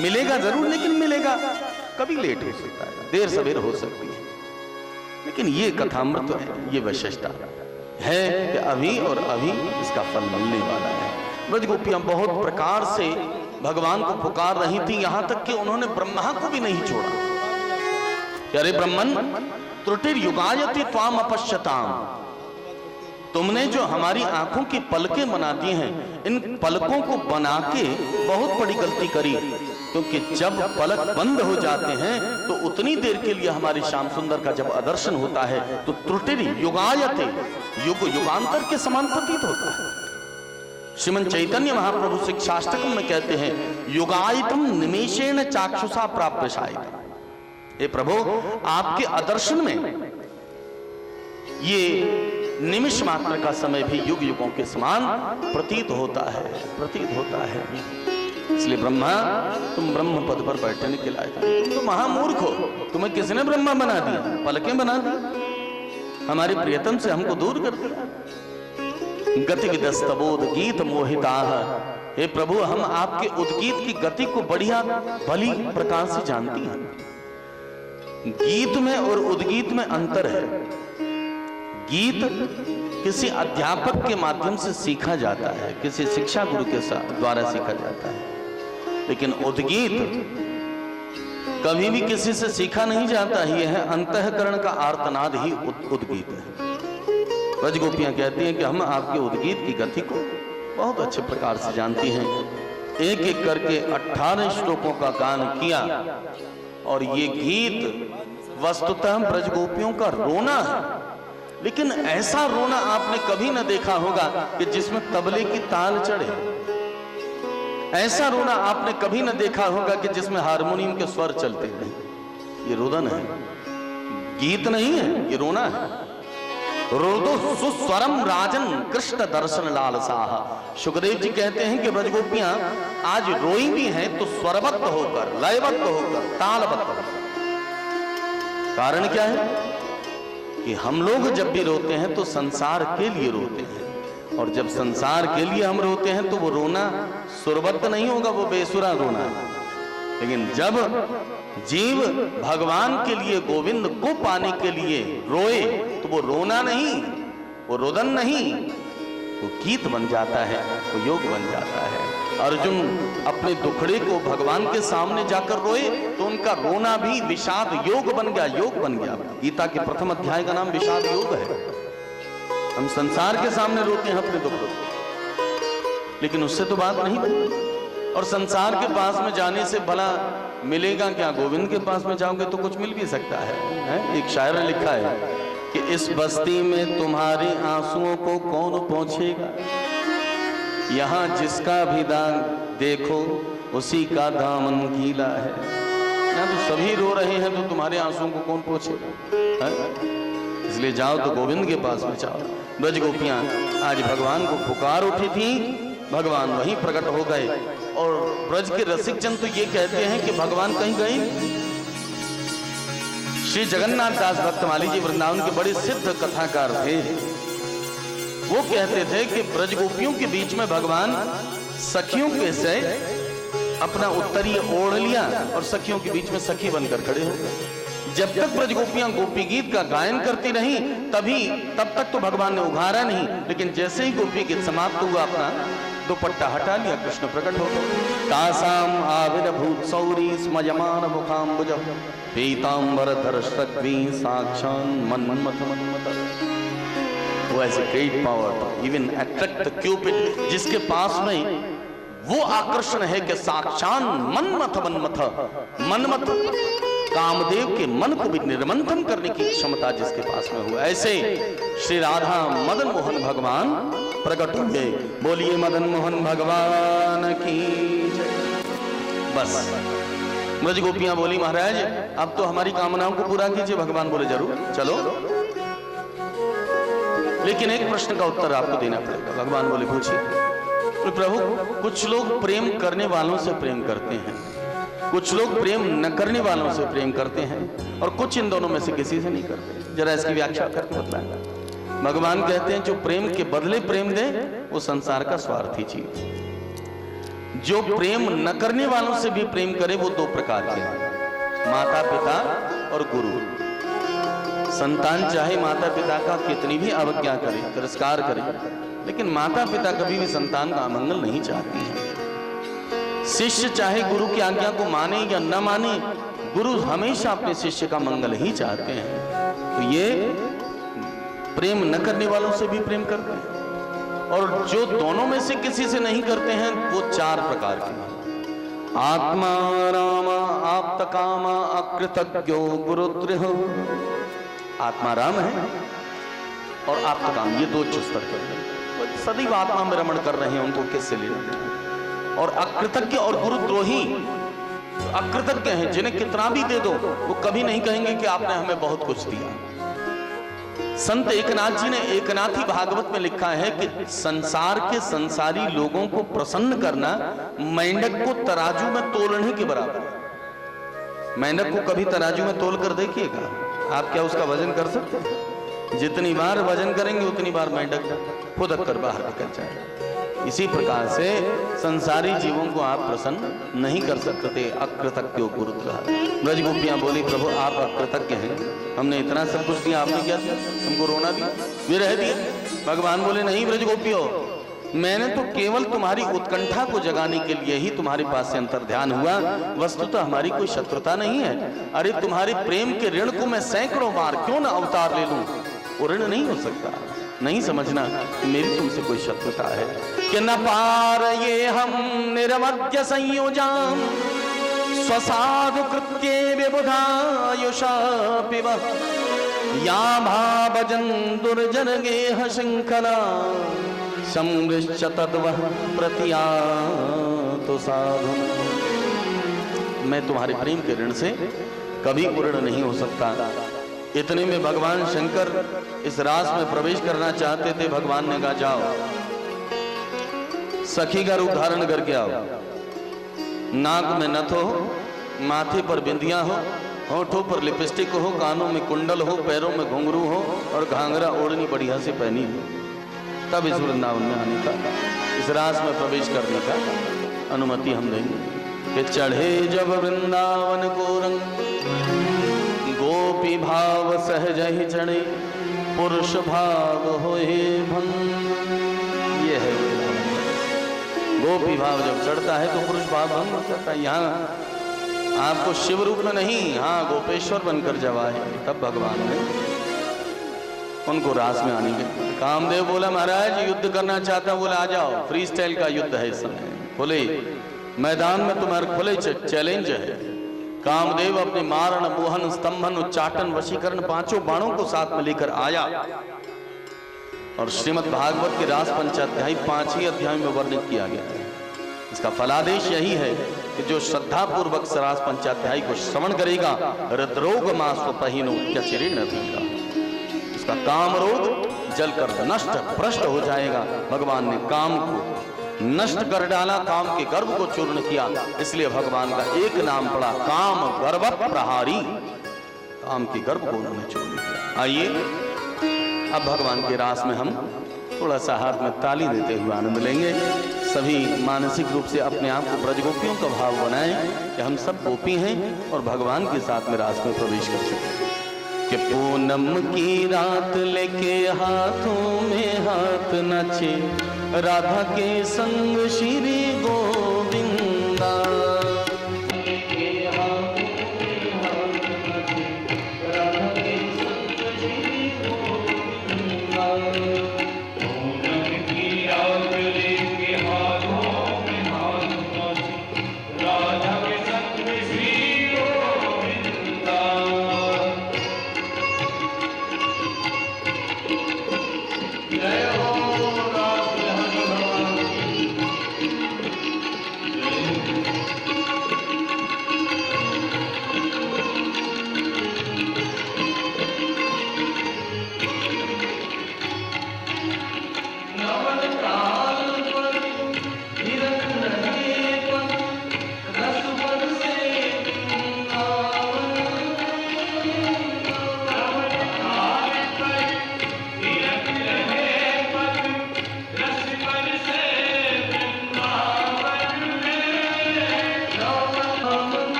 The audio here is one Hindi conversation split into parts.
मिलेगा जरूर, लेकिन मिलेगा कभी लेट हो सकता है, देर सवेर हो सकती है। लेकिन ये कथामृत है, ये विशेषता है कि अभी और अभी इसका फल मिलने वाला है। ब्रज गोपियां बहुत प्रकार से भगवान को पुकार रही थी, यहां तक कि उन्होंने ब्रह्मा को भी नहीं छोड़ा। अरे ब्रह्मन त्रुटिर युगायति त्वाम अपश्यताम, तुमने जो हमारी आंखों की पलकें बना दी हैं, इन पलकों को बना के बहुत बड़ी गलती करी, क्योंकि जब पलक बंद हो जाते हैं तो उतनी देर के लिए हमारे श्याम सुंदर का जब आदर्शन होता है तो त्रुटिर युगायते, युग युगांतर के समान प्रतीत होता है। श्रीमन चैतन्य महाप्रभु शिक्षाष्टकम में कहते हैं, युगायतम निमेषेण चाक्षुषा प्राप्यशायितम। हे प्रभु, आपके आदर्शन में ये निमिष मात्र का समय भी युग युगों के समान प्रतीत होता है, प्रतीत होता है। इसलिए ब्रह्मा, तुम ब्रह्म पद पर बैठने के लायक नहीं, तुम तो महामूर्ख हो। तुम्हें किसने ब्रह्मा बना दिया? पलकें बना दी, हमारे प्रियतम से हमको दूर कर दिया। गतिविदस्तबोध गीत मोहिता, हे प्रभु, हम आपके उद्गीत की गति को बढ़िया भली प्रकार से जानती हैं। गीत में और उद्गीत में अंतर है। गीत किसी अध्यापक के माध्यम से सीखा जाता है, किसी शिक्षा गुरु के द्वारा सीखा जाता है, लेकिन उद्गीत कभी भी किसी से सीखा नहीं जाता। ये है अंतःकरण का आर्तनाद ही उद्गीत है। ब्रज गोपियां कहती हैं कि हम आपके उद्गीत की गति को बहुत अच्छे प्रकार से जानती हैं। एक एक करके 18 श्लोकों का गान किया, और ये गीत वस्तुतः ब्रज गोपियों का रोना है। लेकिन ऐसा रोना आपने कभी न देखा होगा कि जिसमें तबले की ताल चढ़े। ऐसा रोना आपने कभी न देखा होगा कि जिसमें हारमोनियम के स्वर चलते हैं। ये रोदन है, गीत नहीं है, ये रोना है। रोदो सुस्वरम राजन कृष्ण दर्शन लालसाह। सुखदेव जी कहते हैं कि ब्रज गोपियां आज रोई भी हैं तो स्वरबद्ध होकर, लयबद्ध होकर, तालबद्ध होकर। कारण क्या है कि हम लोग जब भी रोते हैं तो संसार के लिए रोते हैं, और जब संसार के लिए हम रोते हैं तो वो रोना सुरबद्ध नहीं होगा, वो बेसुरा रोना है। लेकिन जब जीव भगवान के लिए, गोविंद को पाने के लिए रोए तो वो रोना नहीं, वो रोदन नहीं, वो गीत बन जाता है, वो योग बन जाता है। अर्जुन अपने दुखड़े को भगवान के सामने जाकर रोए तो उनका रोना भी विषाद योग बन गया, योग बन गया। गीता के प्रथम अध्याय का नाम विषाद योग है। हम संसार के सामने रोते हैं अपने दुखड़ों, लेकिन उससे तो बात नहीं बनती। और संसार के पास में जाने से भला मिलेगा क्या? गोविंद के पास में जाओगे तो कुछ मिल भी सकता है। एक शायर ने लिखा है कि इस बस्ती में तुम्हारे आंसुओं को कौन पहुंचेगा, यहाँ जिसका भी दाग देखो उसी का दामन गीला है। यहाँ तो सभी रो रहे हैं तो तुम्हारे आंसुओं को कौन पहुंचेगा? इसलिए जाओ तो गोविंद के पास में जाओ। ब्रज गोपियां आज भगवान को पुकार उठी थी, भगवान वहीं प्रकट हो गए। और ब्रज के रसिक जन तो ये कहते हैं कि भगवान कहीं गए। श्री जगन्नाथ दास भक्तमाली जी वृंदावन के बड़े सिद्ध कथाकार थे। वो कहते थे कि ब्रज गोपियों के बीच में भगवान सखियों के से अपना उत्तरीय ओढ़ लिया और सखियों के बीच में सखी बनकर खड़े हो गए। जब तक ब्रज गोपियां गोपी गीत का गायन करती रही तब तक तो भगवान ने उघारा नहीं, लेकिन जैसे ही गोपी गीत समाप्त हुआ अपना दुपट्टा हटा लिया, कृष्ण प्रकट हो गए। तासाम आविर्भूत सौरी स्मयमान मुखाम्बुज पीतांबर धर सग्वी साक्षान मन्मथ मन्मथ। वो ऐसे great power even attract the Cupid, जिसके पास में वो आकर्षण है कि साक्षात मन्मथ मन्मथ मन्मथ कामदेव के मन को भी निर्मंथन करने की क्षमता जिसके पास में हुआ। ऐसे श्री राधा मदन मोहन भगवान प्रकट होंगे। बोलिए मदन मोहन भगवान की जय। बस ब्रज गोपियां बोली, महाराज अब तो हमारी कामनाओं को पूरा कीजिए। भगवान बोले जरूर चलो, लेकिन एक प्रश्न का उत्तर आपको देना पड़ेगा। भगवान बोले पूछिए। तो प्रभु, कुछ लोग प्रेम करने वालों से प्रेम करते हैं, कुछ लोग प्रेम न करने वालों से प्रेम करते हैं, और कुछ इन दोनों में से किसी से नहीं करते। जरा इसकी व्याख्या करके बताएं। भगवान कहते हैं जो प्रेम के बदले प्रेम दे वो संसार का स्वार्थी जीव। जो प्रेम न करने वालों से भी प्रेम करे वो दो प्रकार के हैं, माता पिता और गुरु। संतान चाहे माता पिता का कितनी भी अवज्ञा करे, तिरस्कार करे, लेकिन माता पिता कभी भी संतान का अमंगल नहीं चाहती है। शिष्य चाहे गुरु की आज्ञा को माने या न माने, गुरु हमेशा अपने शिष्य का मंगल ही चाहते हैं। तो ये प्रेम न करने वालों से भी प्रेम करते हैं, और जो दोनों में से किसी से नहीं करते हैं वो चार प्रकार के हैं। आत्मा राम आप्त कामा अकृतज्ञो गुरुद्रोह। आत्मा राम है और आप्त काम, ये दो स्तर के सदैव आत्मा में रमण कर रहे हैं, उनको किससे लेना। और अकृतज्ञ और गुरुद्रोही, अकृतज्ञ हैं, जिन्हें कितना भी दे दो वो कभी नहीं कहेंगे कि आपने हमें बहुत कुछ दिया। संत एकनाथ जी ने एकनाथी भागवत में लिखा है कि संसार के संसारी लोगों को प्रसन्न करना मेंढक को तराजू में तोलने के बराबर है। मेंढक को कभी तराजू में तोल कर देखिएगा आप, क्या उसका वजन कर सकते हैं? जितनी बार वजन करेंगे उतनी बार मेंढक फुदक कर बाहर निकल जाएगा। इसी प्रकार से संसारी जीवों को आप प्रसन्न नहीं कर सकते। अकृतज्ञ गुरुद्रोह। ब्रज गोपियां बोली, प्रभु आप अकृतज्ञ हैं, हमने इतना सब कुछ दिया, आपने क्या दिया? हमको रोना दिया, विरह दिया। भगवान बोले, नहीं ब्रज गोपियों, मैंने तो केवल तुम्हारी उत्कंठा को जगाने के लिए ही तुम्हारे पास से अंतर ध्यान हुआ, वस्तुतः हमारी कोई शत्रुता नहीं है। अरे तुम्हारे प्रेम के ऋण को मैं सैकड़ों बार क्यों न अवतार ले लूं, वो ऋण नहीं हो सकता। नहीं समझना मेरी तुमसे कोई शत्रुता है कि न पार ये हम निर्मद्य संयोजाम स्वसाधु कृत्ये विबुधायुषा पिब या भावजन दुर्जन गेह शृंखला समृश्च तद्वः प्रतियातो साधु। मैं तुम्हारे प्रेम के ऋण से कभी पूर्ण नहीं हो सकता। इतने में भगवान शंकर इस रास में प्रवेश करना चाहते थे। भगवान ने कहा, जाओ सखी का रूप धारण करके आओ, नाक में नथ हो, माथे पर बिंदिया हो, होठों पर लिपस्टिक हो, कानों में कुंडल हो, पैरों में घुंघरू हो और घाघरा ओढ़नी बढ़िया से पहनी हो, तब इस वृंदावन में आने का, इस रास में प्रवेश करने का अनुमति हम देंगे। कि चढ़े जब वृंदावन को रंग गोपी भाव सहज ही चढ़े पुरुष भाव होए भंग। ये है गोपी भाव जब चढ़ता है तो पुरुष भाव भंग हो जाता है। यहाँ आपको शिव रूप में नहीं, हाँ गोपेश्वर बनकर जब आए तब भगवान ने उनको रास में आने के। कामदेव बोला, महाराज युद्ध करना चाहता हूं। बोला, आ जाओ, फ्री स्टाइल का युद्ध है इस समय, खुले मैदान में तुम्हारे खुले चैलेंज है। कामदेव अपने मारण मोहन स्तंभन उच्चाटन वशीकरण पांचों बाणों को साथ में लेकर आया और श्रीमद् भागवत के रास पंचाध्यायी 5 ही अध्याय में वर्णित किया गया है। इसका फलादेश यही है कि जो श्रद्धा पूर्वक रास पंचाध्यायी को श्रवण करेगा हृदरोग मास्वपहीनो त्यचिरे नदीगा, उसका काम रोग जलकर नष्ट भ्रष्ट हो जाएगा। भगवान ने काम को नष्ट कर डाला, काम के गर्भ को चूर्ण किया, इसलिए भगवान का एक नाम पड़ा काम गर्भ प्रहारी। काम के गर्भ को उन्होंने चूर्ण किया। आइए अब भगवान के रास में हम थोड़ा सा हाथ में ताली देते हुए आनंद लेंगे। सभी मानसिक रूप से अपने आप को ब्रज गोपियों का भाव बनाएं कि हम सब गोपी हैं और भगवान के साथ में रास में प्रवेश कर चुके हैं। कि पूनम की रात लेके हाथों में हाथ नचे राधा के संग श्री गोविंदा।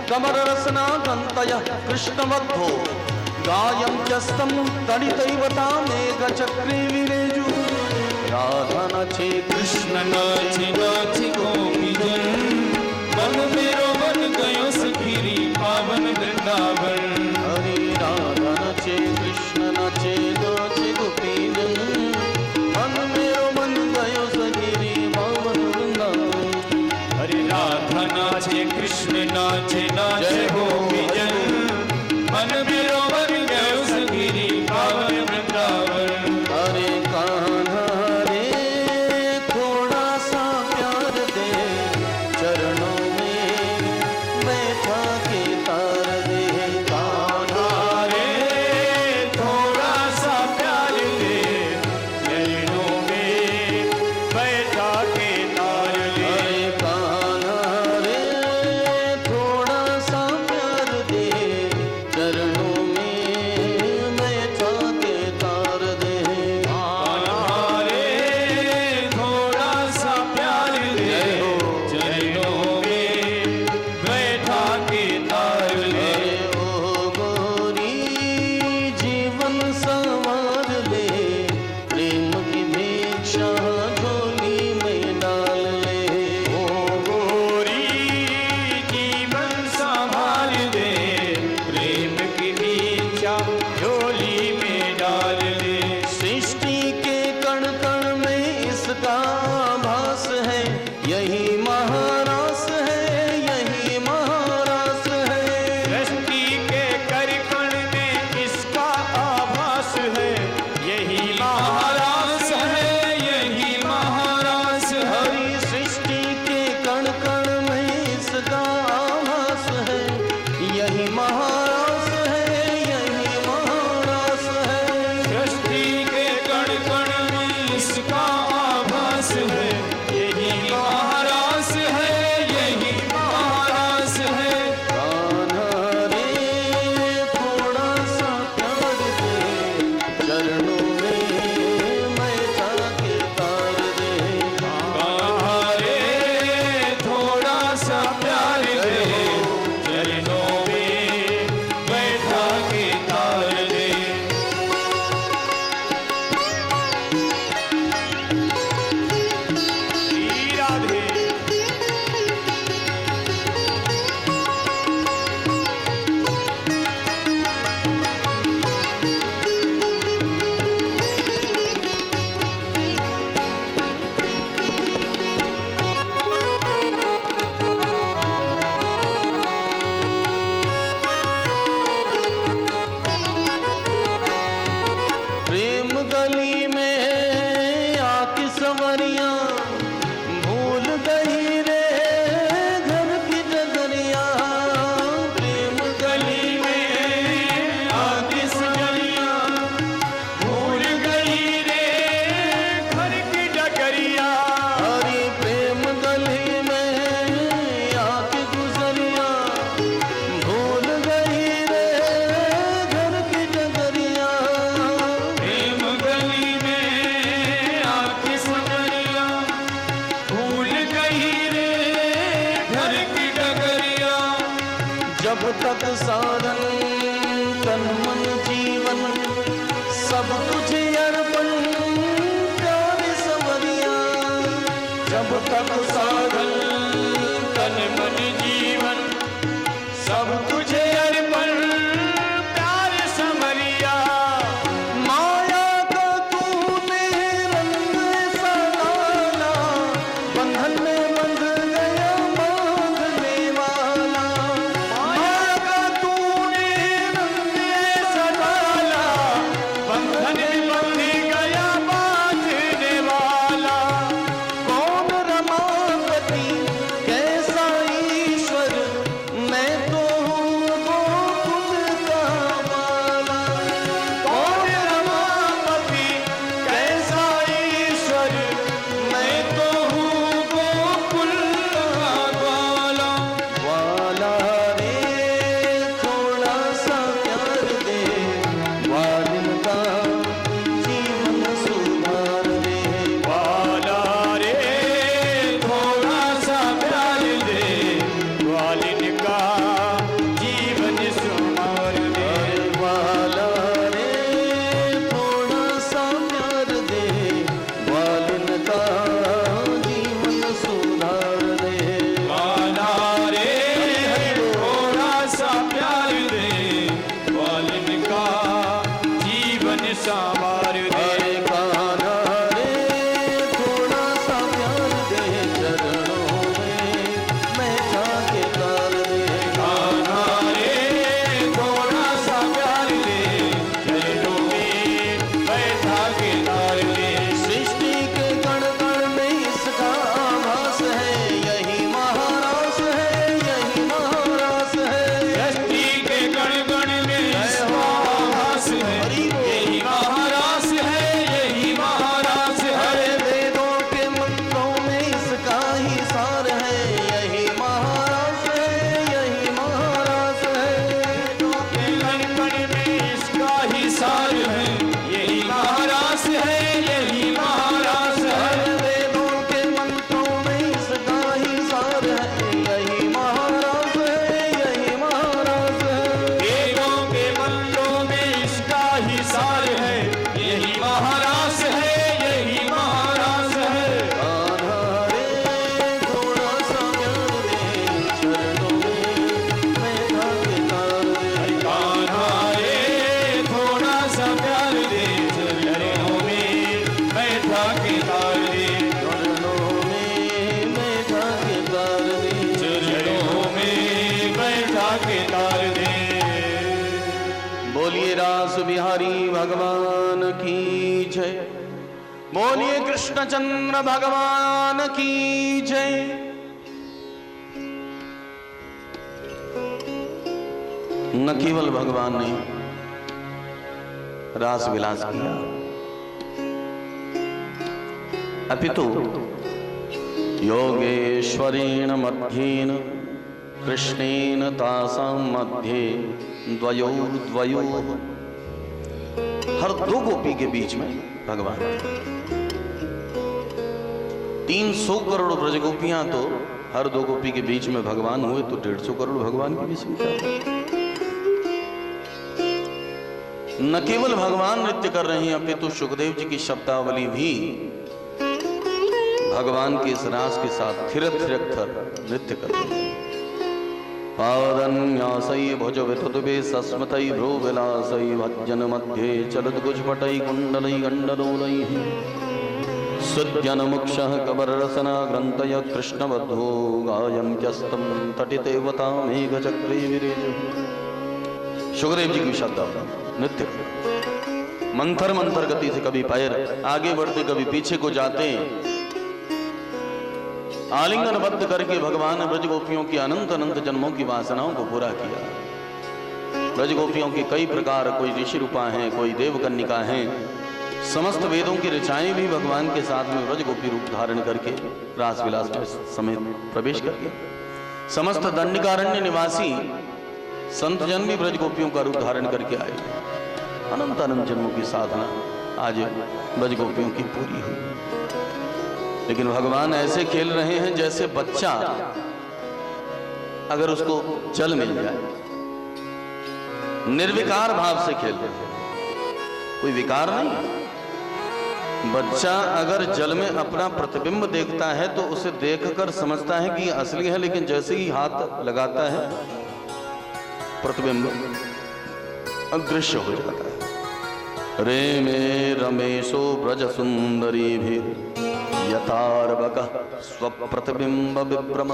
कमर रसना गंतयः कृष्णवद्धो गायं च्यस्तं तडितैवता मेघचक्रे विरेजु राधा नाचे कृष्ण नाचे नाचे गोपीजन मन मेरो मन गयो सखीरी पावन वृंदावन हरे राधा नाचे कृष्ण नाचे नाचे गोपीजन मन मेरो मन गयो सखीरी पावन वृंदावन हरे राधा नाचे कृष्ण नाचे नाचे गोपीजन मन मेरो मन गयो सखीरी पावन वृंदावन हरे कान्हा रे थोड़ा सा प्यार दे चरणों में बैठा के तार दे कान्हा रे थोड़ा सा प्यार दे चरणों में बैठा के तार दे हरे कान्हा रे थोड़ा सा प्यार दे चरणों में बैठा के तार दे हमारे थोड़ा सा प्यार दे चरणों में बैठा के तार ले अरे ओ गोरी जीवन संवार ले प्रेम की भिक्षा झोली में डाल ले ओ गोरी जीवन संभाल दे प्रेम की भिक्षा झोली में डाल दे सृष्टि के कण कण में इसका भास है यही महारास है यही महारास है सृष्टि के कर कण में इसका आभास है यही महारास है यही महारास है हरी सृष्टि के कण कण में इसका आभास है यही महारास है यही महारास है सृष्टि के कण कण में इसका आभास है यही महारास जब तक साधन तन मन जीवन सब तुझे अर्पण प्यारे संवरिया। जब तक साधन तन मन जीवन सब तुझे अर्पण प्यारे संवरिया। माया का तूने रंग ऐसा डाला बंधन में बंध गया बांधने वाला। माया का तूने रंग ऐसा डाला बंधन में बंध गया बांधने वाला। कौन रमापति कैसा ईश्वर मैं तो हूँ गोकुल का बाला। कौन रमापति कैसा ईश्वर मैं तो हूँ गोकुल का ग्वाला। वाला रे थोड़ा सा प्यार दे वालिन का जीवन सुधार दे। वाला रे थोड़ा सा प्यार दे ग्वालिन का जीवन सुमार दे। वाला रे थोड़ा सा प्यार दे वालिन का जीवन सुधार दे। वाला रे थोड़ा सा प्यार दे ग्वालिन का जीवन संवार दे। अरे कान्हा रे थोड़ा सा प्यार दे चरणों में मैं जाके तार दे। कान्हा रे थोड़ा सा प्यार दे चरणों में बैठा के तार दे। सृष्टि के कण कण में इसका आभास है यही महारास है यही महारास है। सृष्टि के कण कण में इसका आभास है यही महारास है यही महारास है। अरे वेदों के मंत्रों में इसका ही सार है यही महारास है यही महारास है। के कण कण में इसका ही सार है यही महारास है यही महारास है। अरे वेदों के मंत्रों में इसका ही सार है यही महारास है यही महारास है। वेदों के मंत्रों में इसका ही सार है यही महारास है यही महारास है। कान्हा रे थोड़ा सा प्यार दे चरणों में मैं जाके तार दे। कान्हा रे थोड़ा सा प्यार दे चरणों में बैठा के तार दे। चरणों में मैं जाके तार दे। चरणों में बैठा के तार दे। बोलिए रास बिहारी भगवान की जय। बोलिए कृष्णचंद्र भगवान की जय। न केवल भगवान ने रास विलास किया अपितु योगेश्वरेण मध्येन कृष्णेन तासां मध्ये द्वयोर्द्वयोः। हर दो गोपी के बीच में भगवान थे। 300 करोड़ ब्रज गोपियां तो हर दो गोपी के बीच में भगवान हुए तो 150 करोड़ भगवान की भी संख्या है। न केवल भगवान नृत्य कर रहे हैं अपितु सुखदेव जी की शब्दावली भी भगवान के इस रास के साथ थिरक थिरक थर नृत्य कर रहे हैं। पादन्यासै भुज वितुतुबे सस्मतै भ्रू विलासै भज्जन मध्ये चलत कुजपटै कुण्डलै गण्डलोलैः सुज्जन मुक्षः कबररसना ग्रन्थय कृष्णबद्धो गायन्त्यस्तं तटितेवता मेघचक्रे विरेजः। सुखदेव जी की शब्दावली नृत्य मंथर मंथर गति से कभी पैर आगे बढ़ते कभी पीछे को जाते आलिंगनबद्ध करके भगवान ने ब्रज गोपियों की अनंत अनंत जन्मों की वासनाओं को पूरा किया। ब्रज गोपियों की कई प्रकार, कोई ऋषि रूपा हैं, कोई देवकन्निका हैं। समस्त वेदों की ऋचाएं भी भगवान के साथ में ब्रज गोपी रूप धारण करके रास विलास में समेत प्रवेश कर गए। समस्त दंडिकारण्य निवासी संत जन भी ब्रज गोपियों का रूप धारण करके आए। अनंत अनंत जन्मों की साधना आज ब्रज गोपियों की पूरी हुई। लेकिन भगवान ऐसे खेल रहे हैं जैसे बच्चा अगर उसको जल मिल जाए निर्विकार भाव से खेलते थे, कोई विकार नहीं। बच्चा अगर जल में अपना प्रतिबिंब देखता है तो उसे देखकर समझता है कि ये असली है, लेकिन जैसे ही हाथ लगाता है प्रतिबिंब अदृश्य हो जाता है। रे में रमेशो ब्रज सुंदरी भी यथार्वक स्वप्रतिबिंब विभ्रम।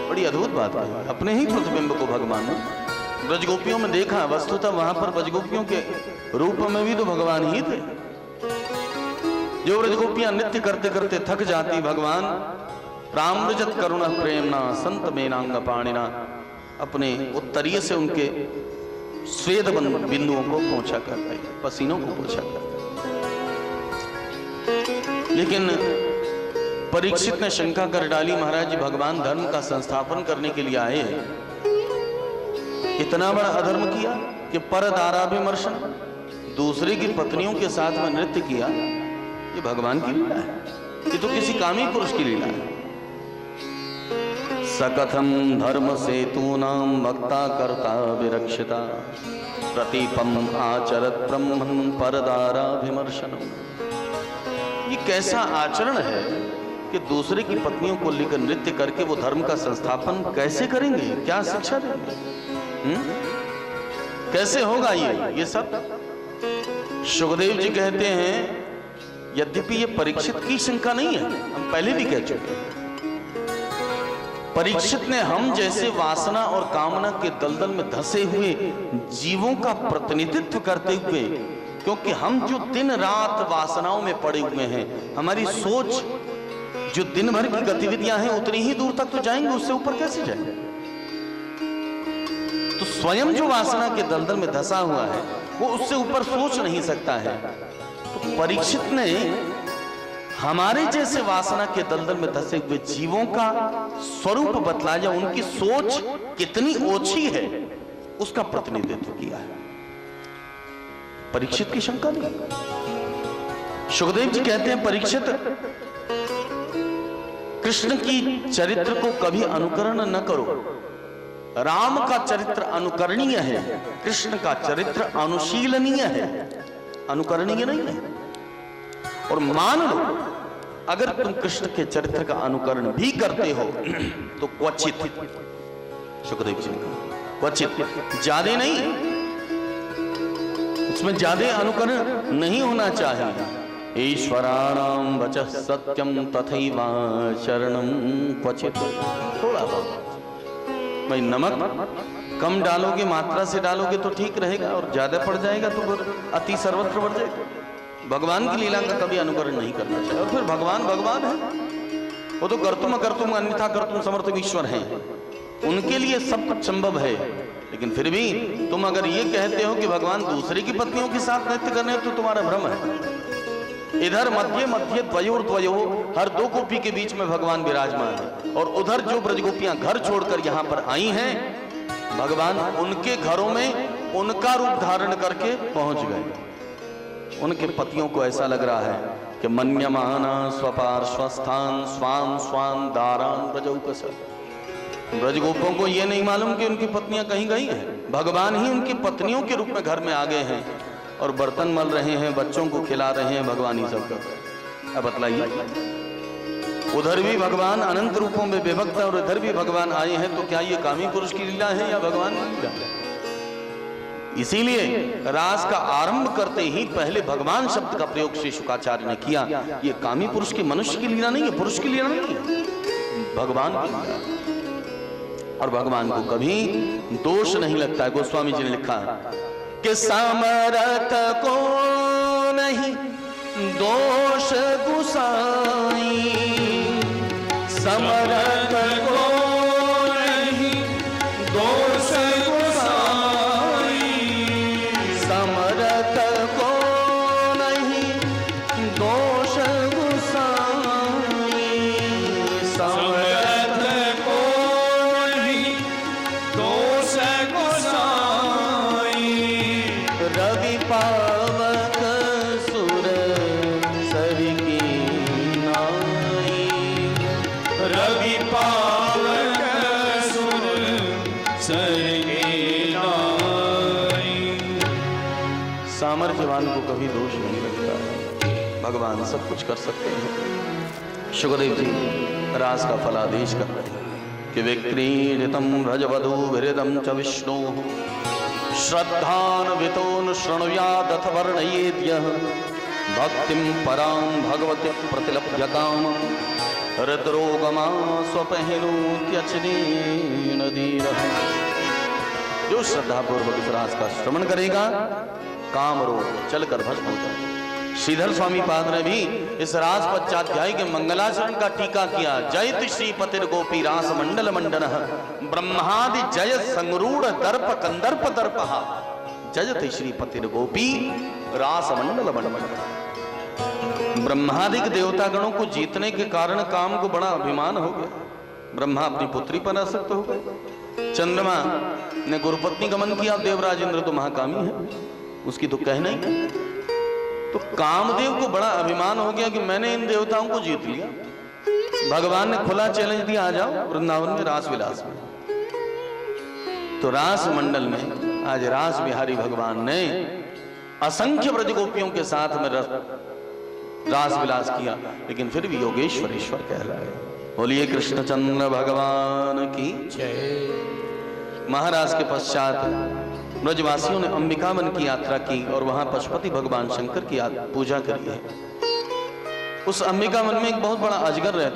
बड़ी अद्भुत बात है, अपने ही प्रतिबिंब को भगवान ने ब्रजगोपियों में देखा। वस्तुतः वहां पर ब्रजगोपियों के रूप में भी तो भगवान ही थे। जो ब्रजगोपियां नृत्य करते करते थक जाती, भगवान प्राम्रजत करुणा प्रेमना संत मेनांग पाणिना अपने उत्तरीय से उनके स्वेद बिंदुओं को पोंछा करते, पसीनों को पोंछा करते। लेकिन परीक्षित ने शंका कर डाली, महाराज जी भगवान धर्म का संस्थापन करने के लिए आए, इतना बड़ा अधर्म किया कि परदाराभिमर्शन, दूसरे की पत्नियों के साथ में नृत्य किया। ये भगवान की लीला है, ये तो किसी कामी पुरुष की लीला है। सकथम धर्म सेतूनां वक्ता कर्ता विरक्षिता प्रतीपम आचरत ब्रह्मन् परदाराभिमर्शनम्। ये कैसा आचरण है कि दूसरे की पत्नियों को लेकर नृत्य करके वो धर्म का संस्थापन कैसे करेंगे, क्या शिक्षा देंगे, कैसे होगा ये सब। सुखदेव जी कहते हैं, यद्यपि ये परीक्षित की शंका नहीं है, हम पहले भी कह चुके हैं, परीक्षित ने हम जैसे वासना और कामना के दलदल में धंसे हुए जीवों का प्रतिनिधित्व करते हुए, क्योंकि हम जो दिन रात वासनाओं में पड़े हुए हैं, हमारी सोच जो दिन भर की गतिविधियां हैं उतनी ही दूर तक तो जाएंगे, उससे ऊपर कैसे जाएंगे। तो स्वयं जो वासना के दलदल में धंसा हुआ है वो उससे ऊपर सोच नहीं सकता है। तो परीक्षित ने हमारे जैसे वासना के दलदल में धंसे हुए जीवों का स्वरूप बतलाया, उनकी सोच कितनी ओछी है उसका प्रतिनिधित्व किया है। परीक्षित की शंका नहीं। सुखदेव जी कहते हैं, परीक्षित कृष्ण की चरित्र को कभी अनुकरण न करो। राम का चरित्र अनुकरणीय है, कृष्ण का चरित्र अनुशीलनीय है, अनुकरणीय नहीं है। और मान लो अगर तुम कृष्ण के चरित्र का अनुकरण भी करते हो तो क्वचित, सुखदेव जी ने कहा क्वचित, ज्यादा नहीं, उसमें ज्यादा अनुकरण नहीं होना चाहिए। ईश्वराणाम वचः सत्यम तथैवाचरणं क्वचित। थोड़ा बहुत भाई, नमक कम डालोगे, मात्रा से डालोगे तो ठीक रहेगा, और ज्यादा पड़ जाएगा तो अति सर्वत्र बढ़ जाएगा। भगवान की लीला का कभी अनुकरण नहीं करना चाहिए। और फिर भगवान भगवान है, वो तो कर्तुम अकर्तुम अन्यथा कर्तुम समर्थ ईश्वर हैं, उनके लिए सब कुछ संभव है। लेकिन फिर भी तुम अगर ये कहते हो कि भगवान दूसरे की पत्नियों के साथ नृत्य करने हैं तो तुम्हारा भ्रम है। इधर मध्य मध्य द्वयोर द्वयो, हर दो गोपी के बीच में भगवान विराजमान है, और उधर जो ब्रजगोपियां घर छोड़कर यहाँ पर आई हैं, भगवान उनके घरों में उनका रूप धारण करके पहुंच गए। उनके पतियों को ऐसा लग रहा है कि मन्यमाना स्वपार्श्वस्थान स्वाम स्वाम दारान ब्रजौकस। ब्रजगोपों को यह नहीं मालूम कि उनकी पत्नियां कहीं गई हैं, भगवान ही उनकी पत्नियों के रूप में घर में आ गए हैं और बर्तन मल रहे हैं, बच्चों को खिला रहे हैं, भगवान ही सब कर रहे हैं। अब बतलाइए, उधर भी भगवान अनंत रूपों में विभक्त है और इधर भी भगवान आए हैं, तो क्या ये कामी पुरुष की लीला है या भगवान की लीला है? इसीलिए रास का आरंभ करते ही पहले भगवान शब्द का प्रयोग श्री शुकाचार्य ने किया। ये कामी पुरुष की, मनुष्य की लीला नहीं है, पुरुष की लीला नहीं है, भगवान की लीला। और भगवान को कभी दोष नहीं लगता है। गोस्वामी जी ने लिखा कि समरथ को नहीं दोष गुसाई, समरथ को नहीं दोष गुसाई, समरथ को नहीं दोष गुसाई, समरथ को नहीं दोष गुसाई। रवि पावक सुर सर की नाई, रवि पावक सुर सर की नाई। भगवान को कभी दोष नहीं लगता है, भगवान सब कुछ कर सकते हैं। सुखदेव जी रास का फलादेश कर रहे हैं कि विक्रीडितम व्रजवधूभिरिदं च विष्णु श्रद्धान्वितो शृणुयादथ वर्णयेद्यः भक्तिं परां भगवति प्रतिलभ्यताम् हृद्रोगमा स्वपहिनोत्यचनेन धीरः। जो श्रद्धापूर्वक इस रास का श्रवण करेगा काम रोग चलकर भस्म हो जाएगा। श्रीधर स्वामी पाद ने भी इस रास पच्चाध्याय के मंगलाचरण का टीका किया। जयति श्रीपतिर गोपी रास मंडल मंडन ब्रह्मादि जय संरूढ़ दर्प कंदर्प दर्पहा जयति श्रीपतिर गोपी रास मंडल मंडन। ब्रह्मादिक देवता गणों को जीतने के कारण काम को बड़ा अभिमान हो गया। ब्रह्मा अपनी पुत्री पर आसक्त हो गए। चंद्रमा ने गुरुपत्नी गमन किया, देवराज इंद्र तो महाकामी है, उसकी तो कहना ही। तो कामदेव को बड़ा अभिमान हो गया कि मैंने इन देवताओं को जीत लिया। भगवान ने खुला चैलेंज दिया, आ जाओ वृंदावन में रास विलास में। तो रास मंडल में आज रास बिहारी भगवान ने असंख्य ब्रज गोपियों के साथ में रास विलास किया, लेकिन फिर भी योगेश्वर ईश्वर कहलाए। बोलिए कृष्णचंद्र भगवान की जय। महाराज के पश्चात ब्रजवासियों ने अंबिका वन की यात्रा की और वहां पशुपति भगवान शंकर की पूजा करी है। उस अंबिका वन में एक बहुत बड़ा अजगर रहता